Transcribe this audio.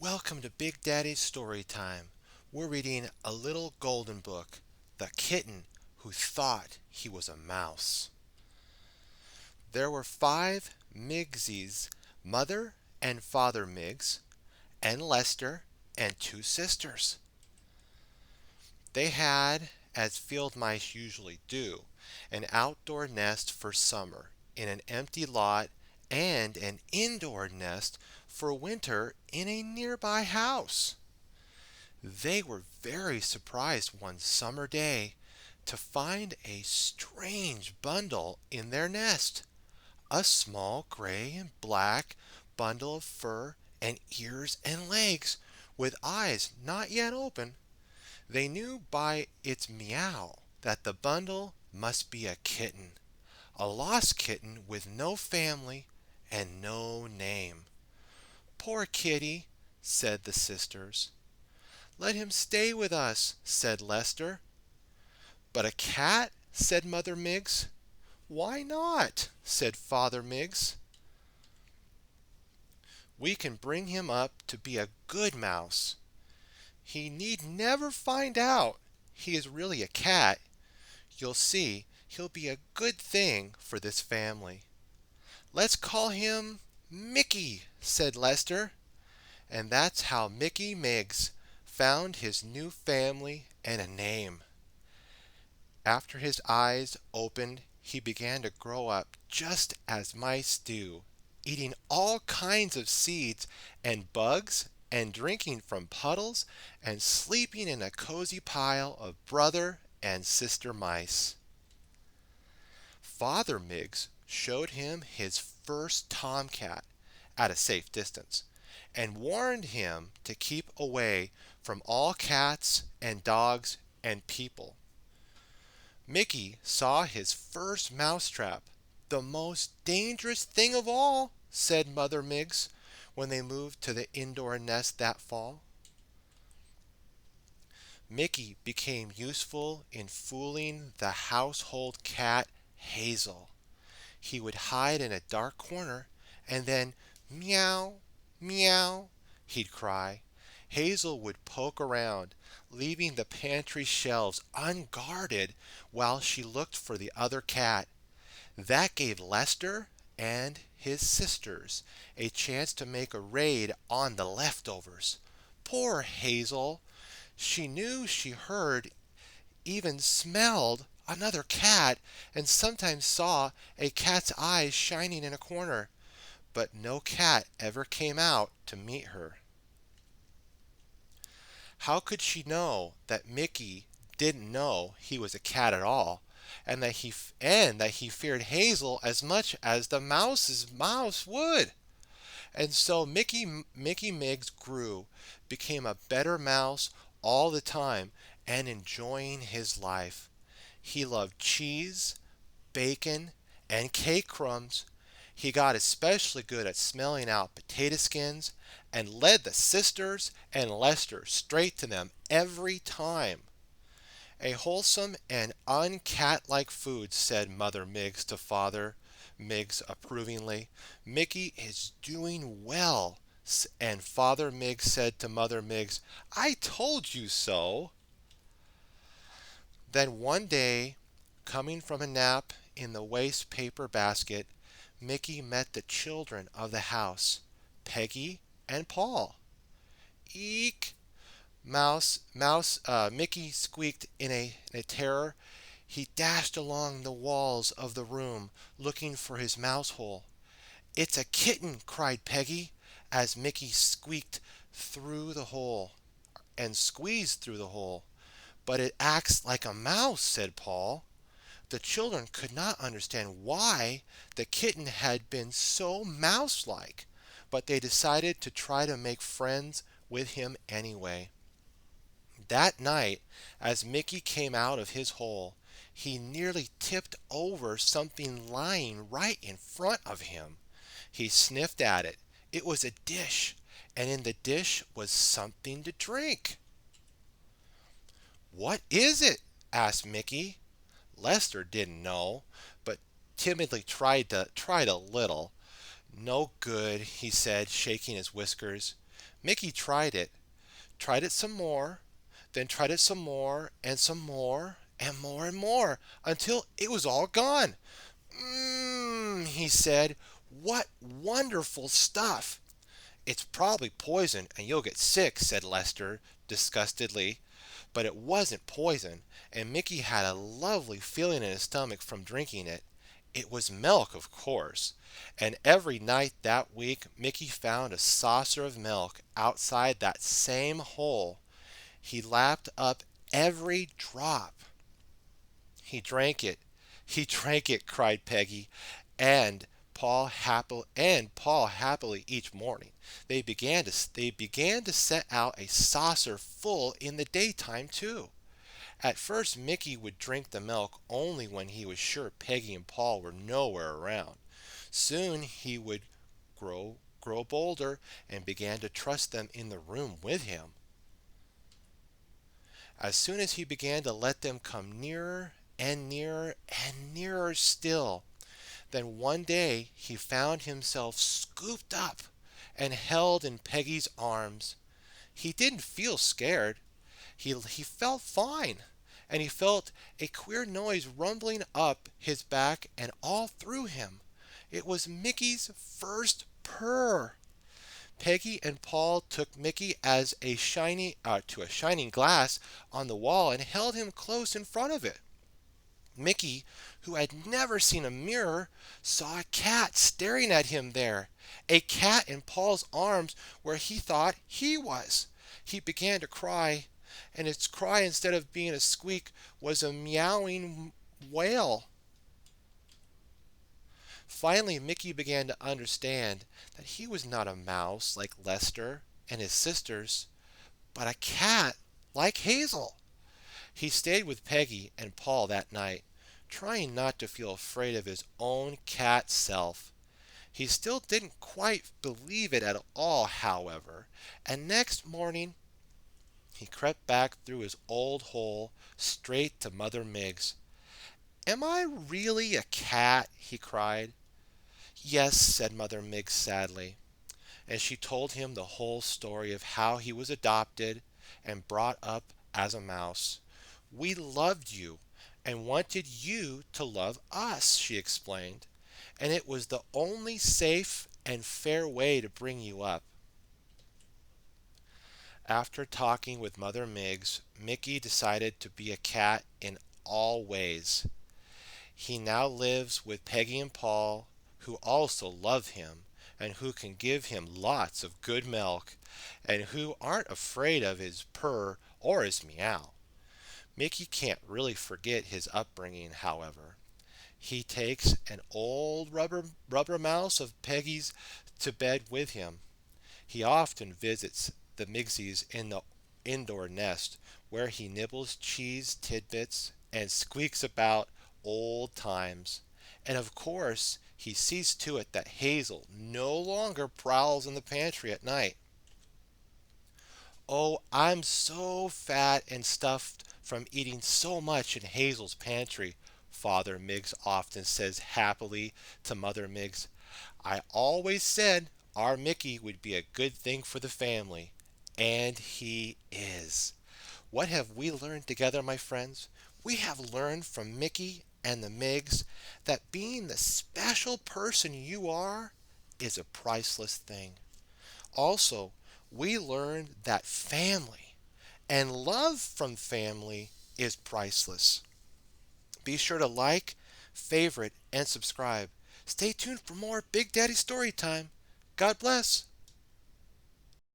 Welcome to Big Daddy's Story Time. We're reading A Little Golden Book, The Kitten Who Thought He Was a Mouse. There were 5 Miggsies, Mother and Father Miggs, and Lester, and 2 sisters. They had, as field mice usually do, an outdoor nest for summer in an empty lot and an indoor nest for winter in a nearby house. They were very surprised one summer day to find a strange bundle in their nest, a small gray and black bundle of fur and ears and legs, with eyes not yet open. They knew by its meow that the bundle must be a kitten, a lost kitten with no family and no name. "Poor kitty," said the sisters. "Let him stay with us," said Lester. "But a cat?" said Mother Miggs. "Why not?" said Father Miggs. "We can bring him up to be a good mouse. He need never find out he is really a cat. You'll see he'll be a good thing for this family." "Let's call him Mickey," said Lester. And that's how Mickey Miggs found his new family and a name. After his eyes opened, he began to grow up just as mice do, eating all kinds of seeds and bugs and drinking from puddles and sleeping in a cozy pile of brother and sister mice. Father Miggs showed him his first tomcat at a safe distance and warned him to keep away from all cats and dogs and people. Mickey saw his first mousetrap, "the most dangerous thing of all," said Mother Miggs when they moved to the indoor nest that fall. Mickey became useful in fooling the household cat Hazel. He would hide in a dark corner and then meow, meow, he'd cry. Hazel would poke around, leaving the pantry shelves unguarded while she looked for the other cat. That gave Lester and his sisters a chance to make a raid on the leftovers. Poor Hazel! She knew, she heard, even smelled another cat, and sometimes saw a cat's eyes shining in a corner, but no cat ever came out to meet her. How could she know that Mickey didn't know he was a cat at all, and that he feared Hazel as much as the mouse's mouse would? And so Mickey Miggs grew, became a better mouse all the time, and enjoying his life. He loved cheese, bacon, and cake crumbs. He got especially good at smelling out potato skins and led the sisters and Lester straight to them every time. "A wholesome and uncat-like food," said Mother Miggs to Father Miggs approvingly. "Mickey is doing well." And Father Miggs said to Mother Miggs, "I told you so." Then one day, coming from a nap in the waste paper basket, Mickey met the children of the house, Peggy and Paul. "Eek!" Mickey squeaked in a terror. He dashed along the walls of the room, looking for his mouse hole. "It's a kitten!" cried Peggy, as Mickey squeaked through the hole and squeezed through the hole. "But it acts like a mouse," said Paul. The children could not understand why the kitten had been so mouse-like, but they decided to try to make friends with him anyway. That night, as Mickey came out of his hole, he nearly tipped over something lying right in front of him. He sniffed at it. It was a dish, and in the dish was something to drink. "What is it?" asked Mickey. Lester didn't know, but timidly tried a little. "No good," he said, shaking his whiskers. Mickey tried it some more, then tried it some more, and some more, and more and more, until it was all gone. Mmm, he said, what wonderful stuff. It's probably poison and you'll get sick, said Lester disgustedly. But it wasn't poison, and Mickey had a lovely feeling in his stomach from drinking it. It was milk, of course, and every night that week Mickey found a saucer of milk outside that same hole. He lapped up every drop. He drank it. He drank it, cried Peggy, and Paul happily each morning. They began to set out a saucer full in the daytime too. At first Mickey would drink the milk only when he was sure Peggy and Paul were nowhere around. Soon he would grow bolder and began to trust them in the room with him. As soon as he began to let them come nearer and nearer and nearer still, then one day he found himself scooped up and held in Peggy's arms. He didn't feel scared. He felt fine, and he felt a queer noise rumbling up his back and all through him. It was Mickey's first purr. Peggy and Paul took Mickey as to a shining glass on the wall and held him close in front of it. Mickey, who had never seen a mirror, saw a cat staring at him there, a cat in Paul's arms where he thought he was. He began to cry, and its cry, instead of being a squeak, was a meowing wail. Finally, Mickey began to understand that he was not a mouse like Lester and his sisters, but a cat like Hazel. He stayed with Peggy and Paul that night, trying not to feel afraid of his own cat self. He still didn't quite believe it at all, however, and next morning he crept back through his old hole straight to Mother Miggs. "Am I really a cat?" he cried. "Yes," said Mother Miggs sadly, and she told him the whole story of how he was adopted and brought up as a mouse. "We loved you and wanted you to love us," she explained, "and it was the only safe and fair way to bring you up." After talking with Mother Miggs, Mickey decided to be a cat in all ways. He now lives with Peggy and Paul, who also love him and who can give him lots of good milk and who aren't afraid of his purr or his meow. Mickey can't really forget his upbringing, however. He takes an old rubber mouse of Peggy's to bed with him. He often visits the Migsies in the indoor nest, where he nibbles cheese tidbits and squeaks about old times. And of course, he sees to it that Hazel no longer prowls in the pantry at night. "Oh, I'm so fat and stuffed from eating so much in Hazel's pantry," Father Miggs often says happily to Mother Miggs. "I always said our Mickey would be a good thing for the family." And he is. What have we learned together, my friends? We have learned from Mickey and the Miggs that being the special person you are is a priceless thing. Also, we learned that family and love from family is priceless. Be sure to like, favorite, and subscribe. Stay tuned for more Big Daddy Story Time. God bless.